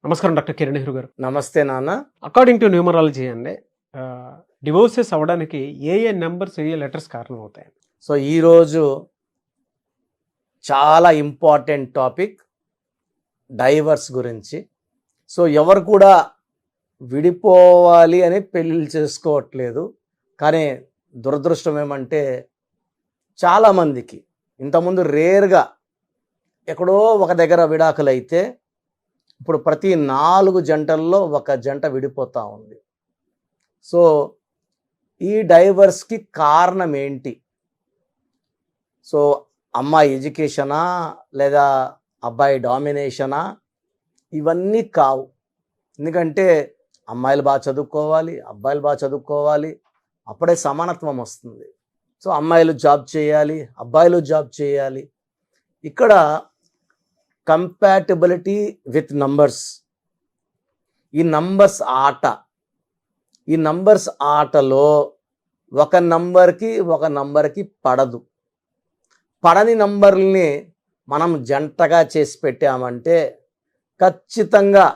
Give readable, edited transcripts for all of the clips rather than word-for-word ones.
నమస్కారం డాక్టర్ కిరణ్ నెహ్రూ గారు. నమస్తే నాన్న. అకార్డింగ్ టు న్యూమరాలజీ అండి, డివోర్సెస్ అవ్వడానికి ఏ నెంబర్స్, ఏ లెటర్స్ కారణం అవుతాయి? సో ఈరోజు చాలా ఇంపార్టెంట్ టాపిక్ డైవర్స్ గురించి. సో ఎవరు కూడా విడిపోవాలి అని పెళ్ళిళ్ళు చేసుకోవట్లేదు. కానీ దురదృష్టం ఏమంటే చాలామందికి ఇంతకుముందు రేర్గా ఎక్కడో ఒక దగ్గర విడాకులు అయితే ఇప్పుడు ప్రతి 4 జంటల్లో ఒక జంట విడిపోతూ ఉంది. సో ఈ డైవర్స్కి కారణం ఏంటి? సో అమ్మాయి ఎడ్యుకేషనా లేదా అబ్బాయి డామినేషనా? ఇవన్నీ కావు. ఎందుకంటే అమ్మాయిలు బాగా చదువుకోవాలి, అబ్బాయిలు బాగా చదువుకోవాలి, అప్పుడే సమానత్వం వస్తుంది. సో అమ్మాయిలు జాబ్ చేయాలి, అబ్బాయిలు జాబ్ చేయాలి. ఇక్కడ కంపాటబిలిటీ విత్ నంబర్స్, ఈ నంబర్స్ ఆటలో ఒక నంబర్కి పడదు. పడని నంబర్ని మనం జంటగా చేసి పెట్టామంటే ఖచ్చితంగా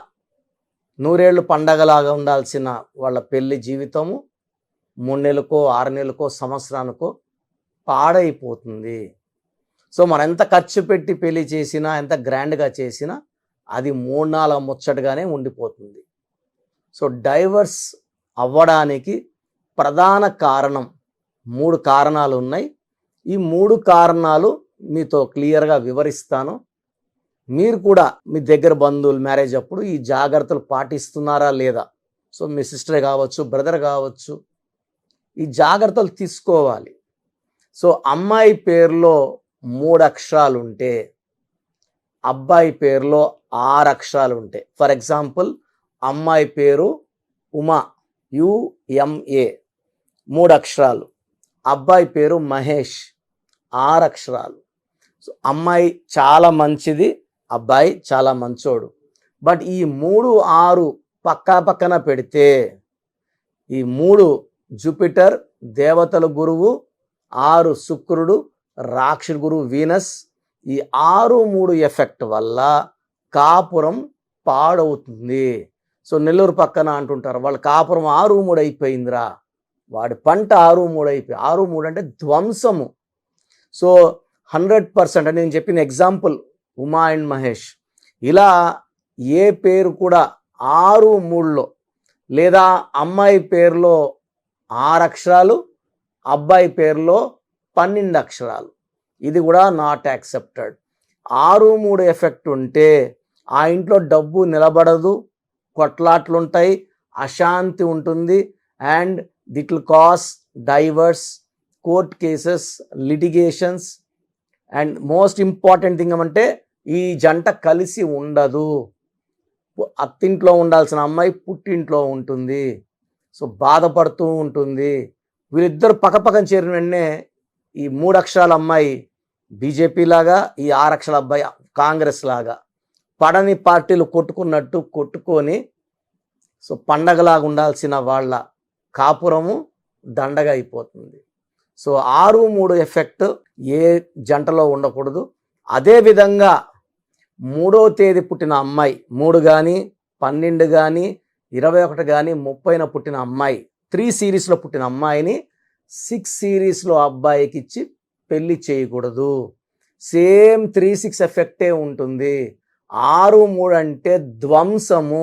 100 ఏళ్ళు పండగలాగా ఉండాల్సిన వాళ్ళ పెళ్లి జీవితము 3 నెలలకో 6 నెలలకో సంవత్సరానికో పాడైపోతుంది. సో మనం ఎంత ఖర్చు పెట్టి పెళ్లి చేసినా, ఎంత గ్రాండ్గా చేసినా అది 3-4 ముచ్చటగానే ఉండిపోతుంది. సో డైవర్స్ అవ్వడానికి ప్రధాన కారణం 3 కారణాలు ఉన్నాయి. ఈ 3 కారణాలు మీతో క్లియర్గా వివరిస్తాను. మీరు కూడా మీ దగ్గర బంధువులు మ్యారేజ్ అప్పుడు ఈ జాగ్రత్తలు పాటిస్తున్నారా లేదా? సో మీ సిస్టర్ కావచ్చు, బ్రదర్ కావచ్చు, ఈ జాగ్రత్తలు తీసుకోవాలి. సో అమ్మాయి పేరులో 3 అక్షరాలు ఉంటే, అబ్బాయి పేరులో 6 అక్షరాలు ఉంటాయి. ఫర్ ఎగ్జాంపుల్ అమ్మాయి పేరు ఉమా, UMA 3 అక్షరాలు. అబ్బాయి పేరు మహేష్ 6 అక్షరాలు. సో అమ్మాయి చాలా మంచిది, అబ్బాయి చాలా మంచోడు. బట్ ఈ 3, 6 పక్కన పెడితే ఈ 3 జూపిటర్ దేవతల గురువు, 6 శుక్రుడు రాక్షసుడు గురువు వీనస్, ఈ 6-3 ఎఫెక్ట్ వల్ల కాపురం పాడవుతుంది. సో నెల్లూరు పక్కన అంటుంటారు, వాళ్ళ కాపురం 6-3 అయిపోయిందిరా, వాడి పంట 6-3 అయిపోయి. 6-3 అంటే ధ్వంసము. సో 100% అంటే నేను చెప్పిన ఎగ్జాంపుల్ ఉమా అండ్ మహేష్, ఇలా ఏ పేరు కూడా 6-3లో లేదా అమ్మాయి పేరులో 6 అక్షరాలు, అబ్బాయి పేరులో 12 అక్షరాలు, ఇది కూడా నాట్ యాక్సెప్టెడ్. 6-3 ఎఫెక్ట్ ఉంటే ఆ ఇంట్లో డబ్బు నిలబడదు, కొట్లాట్లుంటాయి, అశాంతి ఉంటుంది, and that will cause divorce, court cases, litigations, and most important thing ఏమంటే ఈ జంట కలిసి ఉండదు. అత్తింట్లో ఉండాల్సిన అమ్మాయి పుట్టింట్లో ఉంటుంది. సో బాధపడుతూ ఉంటుంది. వీళ్ళిద్దరు పక్కపక్కన చేరిన వెంటనే ఈ 3 అక్షరాల అమ్మాయి బీజేపీ లాగా, ఈ 6 అక్షరాల అబ్బాయి కాంగ్రెస్ లాగా పడని పార్టీలు కొట్టుకున్నట్టు కొట్టుకొని, సో పండగలాగా ఉండాల్సిన వాళ్ళ కాపురము దండగా అయిపోతుంది. సో 6-3 ఎఫెక్ట్ ఏ జంటలో ఉండకూడదు. అదేవిధంగా 3వ తేదీ పుట్టిన అమ్మాయి, 3 కానీ 12 కానీ 21 కానీ 30న పుట్టిన అమ్మాయి, 3 సిరీస్లో పుట్టిన అమ్మాయిని 6 సిరీస్లో అబ్బాయికి ఇచ్చి పెళ్లి చేయకూడదు. సేమ్ 3-6 ఎఫెక్టే ఉంటుంది. 6-3 అంటే ధ్వంసము,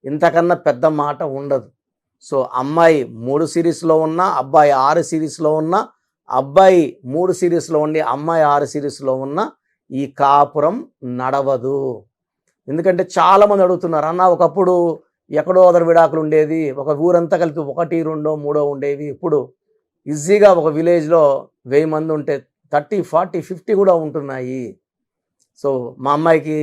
ఇంతకన్నా పెద్ద మాట ఉండదు. సో అమ్మాయి 3 సిరీస్లో ఉన్నా, అబ్బాయి 6 సిరీస్లో ఉన్నా, అబ్బాయి 3 సిరీస్లో ఉండి అమ్మాయి 6 సిరీస్లో ఉన్నా ఈ కాపురం నడవదు. ఎందుకంటే చాలామంది అడుగుతున్నారు, అన్న ఒకప్పుడు ఎక్కడో అదర్ విడాకులు ఉండేది, ఒక ఊరంతా కలిపి 1, 2, 3 ఉండేవి. ఇప్పుడు ఈజీగా ఒక విలేజ్లో 1000 మంది ఉంటే 30, 40, 50 కూడా ఉంటున్నాయి. సో మా అమ్మాయికి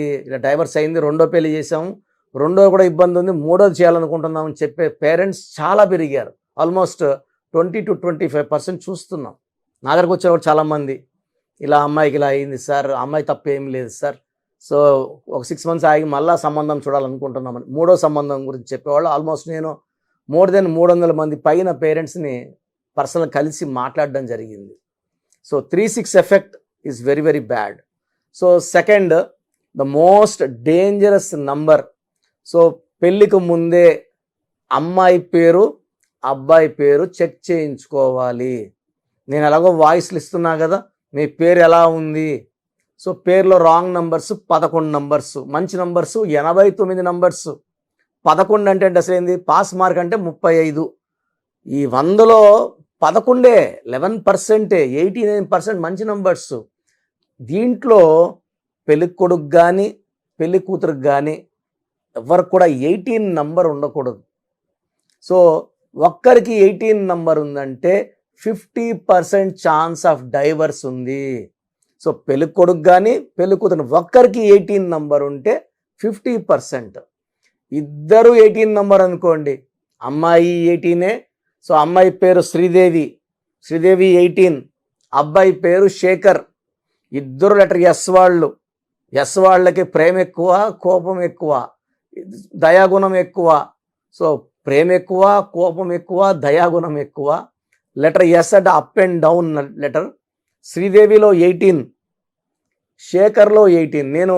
డైవర్స్ అయింది, 2వ పెళ్లి చేసాము, 2వ కూడా ఇబ్బంది ఉంది, 3వది చేయాలనుకుంటున్నామని చెప్పే పేరెంట్స్ చాలా పెరిగారు. ఆల్మోస్ట్ 20 to 25% చూస్తున్నాం. నా దగ్గరకు వచ్చేవాడు చాలామంది, ఇలా అమ్మాయికి ఇలా అయింది సార్, అమ్మాయి తప్పేం లేదు సార్, సో ఒక 6 months ఆగి మళ్ళీ సంబంధం చూడాలనుకుంటున్నామని 3వ సంబంధం గురించి చెప్పేవాళ్ళు. ఆల్మోస్ట్ నేను మోర్ దెన్ 300 మంది పైన పేరెంట్స్ని పర్సనల్ కలిసి మాట్లాడడం జరిగింది. So 3-6 effect is very very bad. So second, the most dangerous number. So పెళ్ళికి ముందే అమ్మాయి పేరు అబ్బాయి పేరు చెక్ చేయించుకోవాలి. నేను ఎలాగో వాయిస్లు ఇస్తున్నా కదా, మీ పేరు ఎలా ఉంది. సో పేరులో రాంగ్ నంబర్స్ 11 నంబర్స్, మంచి నంబర్స్ 89 నంబర్స్. 11 అంటే అసలు ఏంది, పాస్ మార్క్ అంటే 35. ఈ 100లో 11 11%, 89% మంచి నంబర్స్. దీంట్లో పెళ్లి కొడుకు కానీ పెళ్లి కూతురుకు కానీ ఎవరికి కూడా 18 నంబర్ ఉండకూడదు. సో ఒక్కరికి 18 నంబర్ ఉందంటే 50% ఛాన్స్ ఆఫ్ డైవర్స్ ఉంది. సో పెళ్లి కొడుకు కానీ పెళ్లి కూతురు ఒక్కరికి 18 నంబర్ ఉంటే 50%. ఇద్దరు 18 నంబర్ అనుకోండి, అమ్మాయి 18, సో అమ్మాయి పేరు శ్రీదేవి 18, అబ్బాయి పేరు శేఖర్. ఇద్దరు లెటర్ ఎస్ వాళ్ళు. ఎస్ వాళ్ళకి ప్రేమ ఎక్కువ, కోపం ఎక్కువ, దయాగుణం ఎక్కువ. సో ప్రేమ ఎక్కువ, కోపం ఎక్కువ, దయాగుణం ఎక్కువ. లెటర్ ఎస్ అంటే అప్ అండ్ డౌన్ లెటర్. శ్రీదేవిలో 18, శేఖర్లో 18. నేను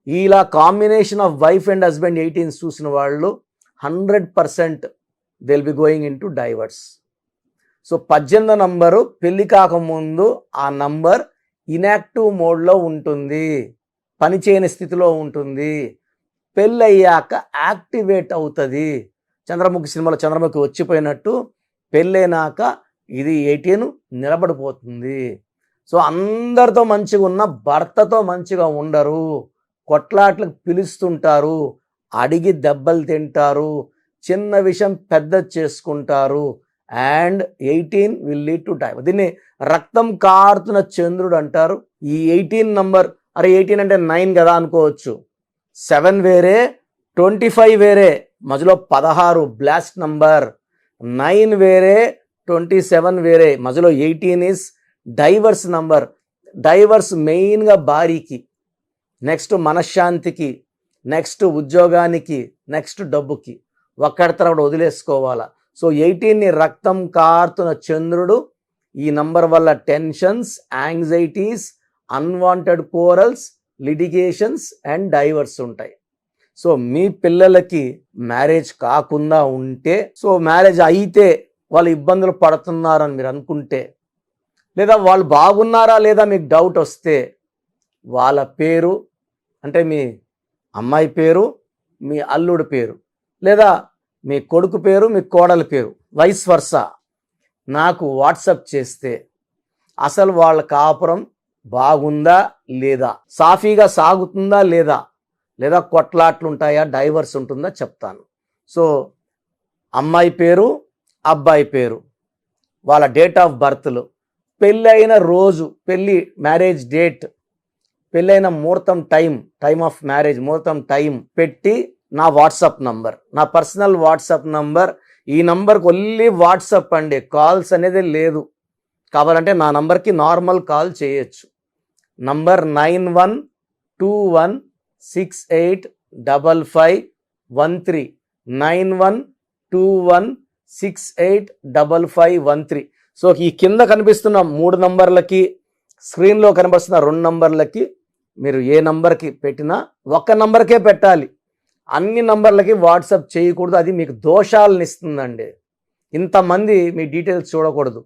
ఇలా combination of wife and husband 18 చూసిన వాళ్ళు 100% they will be going in to divorce. So 18 number పెళ్లి కాకముందు ఆ నంబర్ ఇన్యాక్టివ్ మోడ్లో ఉంటుంది, పనిచేయని స్థితిలో ఉంటుంది. పెళ్ళి అయ్యాక యాక్టివేట్ అవుతుంది. చంద్రముఖి సినిమాలో చంద్రముఖి వచ్చిపోయినట్టు పెళ్ళైనాక ఇది 18 నిలబడిపోతుంది. సో అందరితో మంచిగా ఉన్న భర్తతో మంచిగా ఉండరు, కొట్లాట్లకు పిలుస్తుంటారు, అడిగి దెబ్బలు తింటారు, చిన్న విషయం పెద్ద చేసుకుంటారు. And 18 will lead to divorce. దీన్ని రక్తం కారుతున్న చంద్రుడు అంటారు. ఈ 18 నంబర్, అరే 18 అంటే 9 కదా అనుకోవచ్చు. 7 వేరే, 25 వేరే, మధ్యలో 16 బ్లాస్ట్ నంబర్. 9 వేరే, 27 వేరే, మధ్యలో 18 ఇస్ డైవర్స్ నంబర్. డైవర్స్ మెయిన్గా భార్యకి, నెక్స్ట్ మనశ్శాంతికి, నెక్స్ట్ ఉద్యోగానికి, నెక్స్ట్ డబ్బుకి. ఒక్కడి తర్వాత వదిలేసుకోవాలా. సో 18ని రక్తం కారుతున్న చంద్రుడు. ఈ నంబర్ వల్ల tensions, anxieties, unwanted corals, litigations and diverse ఉంటాయి. సో మీ పిల్లలకి మ్యారేజ్ కాకుండా ఉంటే, సో మ్యారేజ్ అయితే వాళ్ళు ఇబ్బందులు పడుతున్నారని మీరు అనుకుంటే, లేదా వాళ్ళు బాగున్నారా లేదా మీకు డౌట్ వస్తే, వాళ్ళ పేరు అంటే మీ అమ్మాయి పేరు, మీ అల్లుడి పేరు, లేదా మీ కొడుకు పేరు, మీ కోడలి పేరు, వైస్ వర్సా నాకు వాట్సాప్ చేస్తే అసలు వాళ్ళ కాపురం బాగుందా లేదా, సాఫీగా సాగుతుందా లేదా, లేదా కొట్లాట్లు ఉంటాయా, డైవర్స్ ఉంటుందా చెప్తాను. సో అమ్మాయి పేరు, అబ్బాయి పేరు, వాళ్ళ డేట్ ఆఫ్ బర్త్లు, పెళ్ళి అయిన రోజు, పెళ్ళి మ్యారేజ్ డేట్, పెళ్ళైన ముహూర్తం టైం ఆఫ్ మ్యారేజ్ ముహూర్తం టైం పెట్టి నా వాట్సాప్ నంబర్, నా పర్సనల్ వాట్సాప్ నంబర్. ఈ నంబర్కి ఓన్లీ వాట్సాప్ అండి, కాల్స్ అనేది లేదు. కావాలంటే నా నంబర్కి నార్మల్ కాల్ చేయొచ్చు. నంబర్ 9121685513, 9121685513. సో ఈ కింద కనిపిస్తున్న 3 నంబర్లకి, స్క్రీన్లో కనిపిస్తున్న 2 నంబర్లకి మీరు ఏ నంబర్కి పెట్టినా ఒక్క నంబర్కే పెట్టాలి. అన్ని నంబర్లకి వాట్సాప్ చేయకూడదు, అది మీకు దోషాలను ఇస్తుందండి. ఇంతమంది మీ డీటెయిల్స్ చూడకూడదు,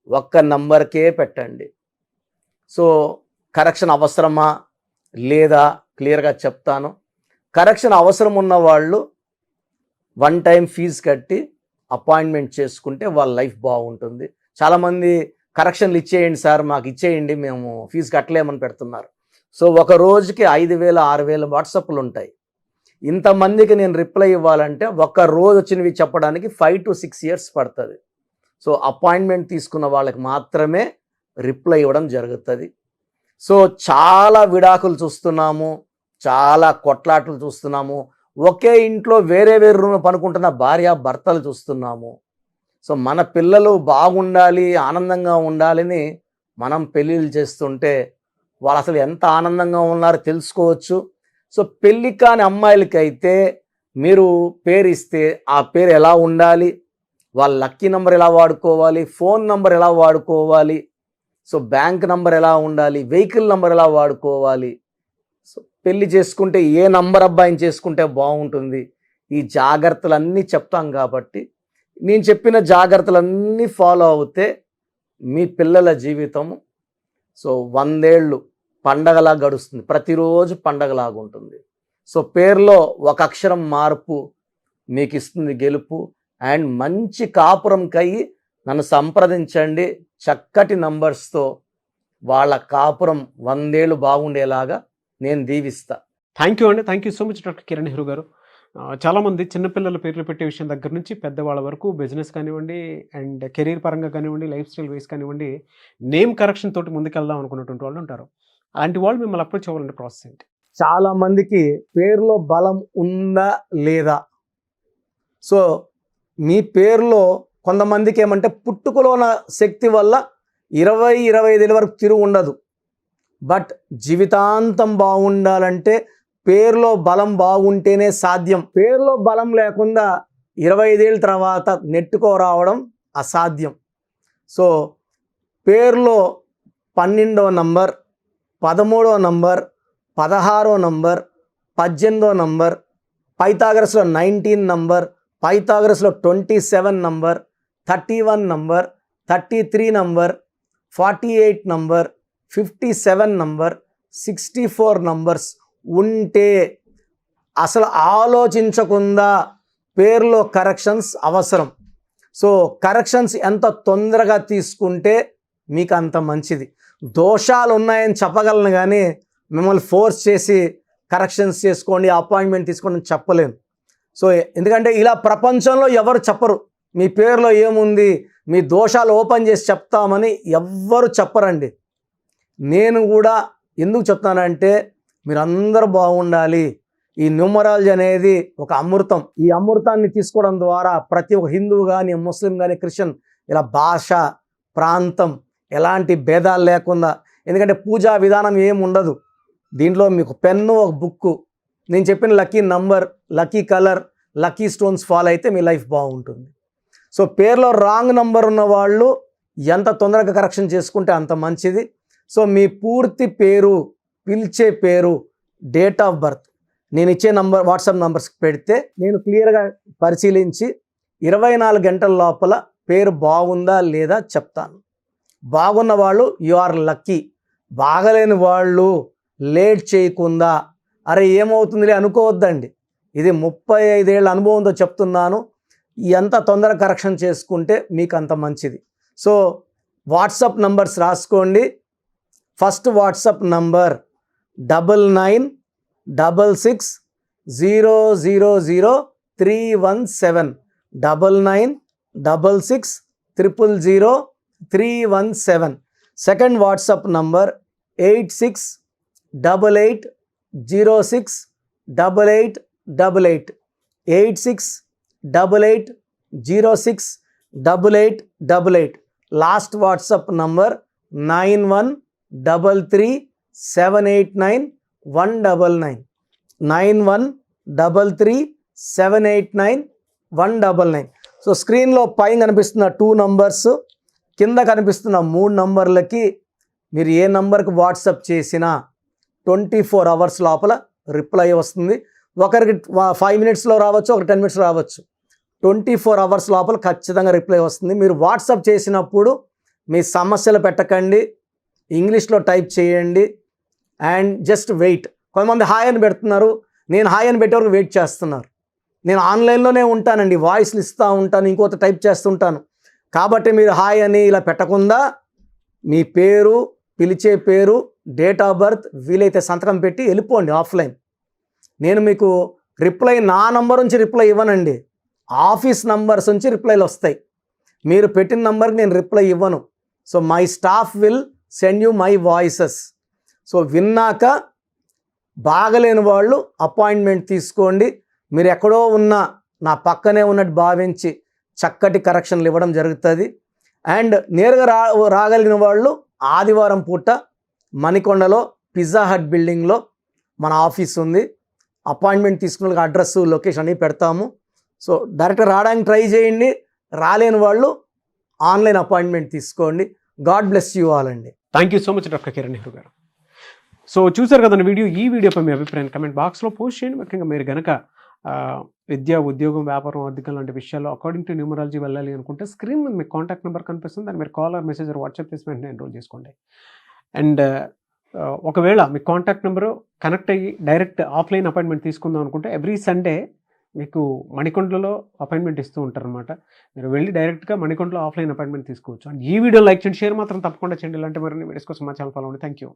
ఒక్క నంబర్కే పెట్టండి. సో కరెక్షన్ అవసరమా లేదా క్లియర్గా చెప్తాను. కరెక్షన్ అవసరం ఉన్న వాళ్ళు 1 టైం ఫీజు కట్టి అపాయింట్మెంట్ చేసుకుంటే వాళ్ళ లైఫ్ బాగుంటుంది. చాలామంది కరెక్షన్లు ఇచ్చేయండి సార్, మాకు ఇచ్చేయండి, మేము ఫీజు కట్టలేమని పెడుతున్నారు. సో ఒక రోజుకి 5,000 6,000 వాట్సాప్లు ఉంటాయి. ఇంతమందికి నేను రిప్లై ఇవ్వాలంటే ఒక్క రోజు వచ్చినవి చెప్పడానికి 5 to 6 years పడుతుంది. సో అపాయింట్మెంట్ తీసుకున్న వాళ్ళకి మాత్రమే రిప్లై ఇవ్వడం జరుగుతుంది. సో చాలా విడాకులు చూస్తున్నాము, చాలా కొట్లాటలు చూస్తున్నాము, ఒకే ఇంట్లో వేరే వేరే రూమ్లో పనుకుంటున్న భార్య భర్తలు చూస్తున్నాము. సో మన పిల్లలు బాగుండాలి, ఆనందంగా ఉండాలని మనం పెళ్ళిళ్ళు చేస్తుంటే వాళ్ళు అసలు ఎంత ఆనందంగా ఉన్నారో తెలుసుకోవచ్చు. సో పెళ్ళి కాని అమ్మాయిలకైతే మీరు పేరు ఇస్తే ఆ పేరు ఎలా ఉండాలి, వాళ్ళ లక్కీ నెంబర్ ఎలా వాడుకోవాలి, ఫోన్ నెంబర్ ఎలా వాడుకోవాలి, సో బ్యాంక్ నెంబర్ ఎలా ఉండాలి, వెహికల్ నెంబర్ ఎలా వాడుకోవాలి, సో పెళ్ళి చేసుకుంటే ఏ నంబర్ అబ్బాయిని చేసుకుంటే బాగుంటుంది, ఈ జాగ్రత్తలన్నీ చెప్తాం కాబట్టి నేను చెప్పిన జాగ్రత్తలన్నీ ఫాలో అవుతే మీ పిల్లల జీవితం సో 100 ఏళ్ళు పండగలా గడుస్తుంది, ప్రతిరోజు పండగలాగా ఉంటుంది. సో పేరులో ఒక అక్షరం మార్పు మీకు ఇస్తుంది గెలుపు. అండ్ మంచి కాపురం కయ్యి నన్ను సంప్రదించండి, చక్కటి నంబర్స్తో వాళ్ళ కాపురం 100 ఏళ్ళు బాగుండేలాగా నేను దీవిస్తా. థ్యాంక్ యూ అండి, thank you so much doctor Kiran Nehru గారు. చాలామంది చిన్నపిల్లల పేర్లు పెట్టే విషయం దగ్గర నుంచి పెద్దవాళ్ళ వరకు బిజినెస్ కానివ్వండి అండ్ కెరీర్ పరంగా కానివ్వండి, లైఫ్ స్టైల్ వైస్ కానివ్వండి, నేమ్ కరెక్షన్ తోటి ముందుకెళ్దాం అనుకున్నటువంటి వాళ్ళు ఉంటారు. అలాంటి వాళ్ళు మిమ్మల్ని అప్రోచ్ అవ్వాలంటే ప్రాసెస్ ఏంటి? చాలా మందికి పేరులో బలం ఉందా లేదా, సో మీ పేరులో కొంతమందికి ఏమంటే పుట్టుకలో ఉన్న శక్తి వల్ల 20-25 ఏళ్ళ వరకు తిరుగు ఉండదు. బట్ జీవితాంతం బాగుండాలంటే పేరులో బలం బాగుంటేనే సాధ్యం. పేరులో బలం లేకుండా 25 ఏళ్ళ తర్వాత నెట్టుకో రావడం అసాధ్యం. సో పేరులో 12వ నంబర్, 13వ నంబర్, 16వ నంబర్, 18వ నంబర్, పైథాగరస్లో 19 నంబర్, పైథాగరస్లో 27 number, 31 number, 33 number, 48 number, 57 number, 64 numbers ఉంటే అసలు ఆలోచించకుండా పేరులో కరెక్షన్స్ అవసరం. సో కరెక్షన్స్ ఎంత తొందరగా తీసుకుంటే మీకు అంత మంచిది. దోషాలు ఉన్నాయని చెప్పగలను కానీ మిమ్మల్ని ఫోర్స్ చేసి కరెక్షన్స్ చేసుకోండి, అపాయింట్మెంట్ తీసుకోండి అని చెప్పలేను. సో ఎందుకంటే ఇలా ప్రపంచంలో ఎవరు చెప్పరు మీ పేరులో ఏముంది, మీ దోషాలు ఓపెన్ చేసి చెప్తామని ఎవ్వరు చెప్పరండి. నేను కూడా ఎందుకు చెప్తానంటే మీరందరూ బాగుండాలి. ఈ న్యూమరాలజీ అనేది ఒక అమృతం. ఈ అమృతాన్ని తీసుకోవడం ద్వారా ప్రతి ఒక్క హిందువు కానీ, ముస్లిం కానీ, క్రిస్టియన్ ఇలా భాష, ప్రాంతం ఎలాంటి భేదాలు లేకుండా, ఎందుకంటే పూజా విధానం ఏమి ఉండదు దీంట్లో. మీకు పెన్ను, ఒక బుక్కు, నేను చెప్పిన lucky number, lucky colour, lucky stones follow అయితే మీ లైఫ్ బాగుంటుంది. సో పేరులో రాంగ్ నంబర్ ఉన్న వాళ్ళు ఎంత తొందరగా కరెక్షన్ చేసుకుంటే అంత మంచిది. సో మీ పూర్తి పేరు, పిలిచే పేరు, డేట్ ఆఫ్ బర్త్ నేను ఇచ్చే నంబర్ వాట్సాప్ నంబర్స్కి పెడితే నేను క్లియర్గా పరిశీలించి 24 గంటల లోపల పేరు బాగుందా లేదా చెప్తాను. బాగున్న వాళ్ళు యు ఆర్ లక్కీ. బాగలేని వాళ్ళు లేట్ చేయకుండా అరే ఏమవుతుందిలే అనుకోవద్దండి. ఇది 35 ఏళ్ళ అనుభవంతో చెప్తున్నాను. ఎంత తొందరగా కరెక్షన్ చేసుకుంటే మీకు అంత మంచిది. సో వాట్సాప్ నంబర్స్ రాసుకోండి. First WhatsApp number 9966000317 9966000317. Second WhatsApp number 8688068888 8688068888. Last WhatsApp number 9133789199 9133789199. So స్క్రీన్లో పైన కనిపిస్తున్న 2 నంబర్స్, కింద కనిపిస్తున్న 3 నంబర్లకి మీరు ఏ నంబర్కి వాట్సాప్ చేసినా 24 అవర్స్ లోపల రిప్లై వస్తుంది. ఒకరికి 5 మినిట్స్లో రావచ్చు, ఒక 10 మినిట్స్ రావచ్చు. 24 అవర్స్ లోపల ఖచ్చితంగా రిప్లై వస్తుంది. మీరు వాట్సాప్ చేసినప్పుడు మీ సమస్యలు పెట్టకండి, ఇంగ్లీష్లో టైప్ చేయండి అండ్ జస్ట్ వెయిట్. కొంతమంది హాయ్ అని పెడుతున్నారు, నేను హాయ్ అని పెట్టే వరకు వెయిట్ చేస్తున్నారు. నేను ఆన్లైన్లోనే ఉంటానండి, వాయిస్లు ఇస్తూ ఉంటాను, ఇంకొక టైప్ చేస్తుంటాను. కాబట్టి మీరు హాయ్ అని ఇలా పెట్టకుండా మీ పేరు, పిలిచే పేరు, డేట్ ఆఫ్ బర్త్, వీలైతే సంతకం పెట్టి వెళ్ళిపోండి ఆఫ్లైన్. నేను మీకు రిప్లై నా నంబర్ నుంచి రిప్లై ఇవ్వనండి, ఆఫీస్ నంబర్స్ నుంచి రిప్లైలు వస్తాయి. మీరు పెట్టిన నంబర్కి నేను రిప్లై ఇవ్వను. So my staff will send you my voices. So విన్నాక బాగలేని వాళ్ళు అపాయింట్మెంట్ తీసుకోండి. మీరు ఎక్కడో ఉన్నా నా పక్కనే ఉన్నట్టు భావించి చక్కటి కరెక్షన్లు ఇవ్వడం జరుగుతుంది. అండ్ నేరుగా రాగలిగిన వాళ్ళు ఆదివారం పూట మణికొండలో పిజ్జా హట్ బిల్డింగ్లో మన ఆఫీస్ ఉంది. అపాయింట్మెంట్ తీసుకున్న అడ్రస్, లొకేషన్ అన్నీ పెడతాము. సో డైరెక్ట్గా రావడానికి ట్రై చేయండి. రాలేని వాళ్ళు ఆన్లైన్ అపాయింట్మెంట్ తీసుకోండి. గాడ్ బ్లెస్ యూ ఆల్ అండి. Thank you so much doctor Kiran Nehru గారు. సో చూసారు కదండి వీడియో. ఈ వీడియోపై మీ అభిప్రాయం కమెంట్ బాక్స్లో పోస్ట్ చేయండి. ముఖ్యంగా మీరు కనుక విద్య, ఉద్యోగం, వ్యాపారం, ఆర్థికం లాంటి విషయాల్లో అకార్డింగ్ టు న్యూమరాలజీ వెళ్ళాలి అనుకుంటే స్క్రీన్ మీద మీకు కాంటాక్ట్ నెంబర్ కనిపిస్తుంది. దాన్ని మీరు call or message or WhatsApp చేసి వెంటనే ఎన్రోల్ చేసుకోండి. అండ్ ఒకవేళ మీ కాంటాక్ట్ నెంబరు కనెక్ట్ అయ్యి డైరెక్ట్ ఆఫ్లైన్ అపాయింట్మెంట్ తీసుకుందాం అనుకుంటే ఎవ్రీ సండే మీకు మణికొండలో అపాయింట్మెంట్ ఇస్తూ ఉంటారనమాట. మీరు వెళ్ళి డైరెక్ట్గా మణికొండలో ఆఫ్లైన్ అపాయింట్మెంట్ తీసుకోవచ్చు. అండ్ ఈ వీడియో లైక్ చేయండి, షేర్ మాత్రం తప్పకుండా చేయండి. ఇలాంటి మరిన్ని వీడియోస్ కోసం మా ఛానల్ ఫాలో అవ్వండి. Thank you.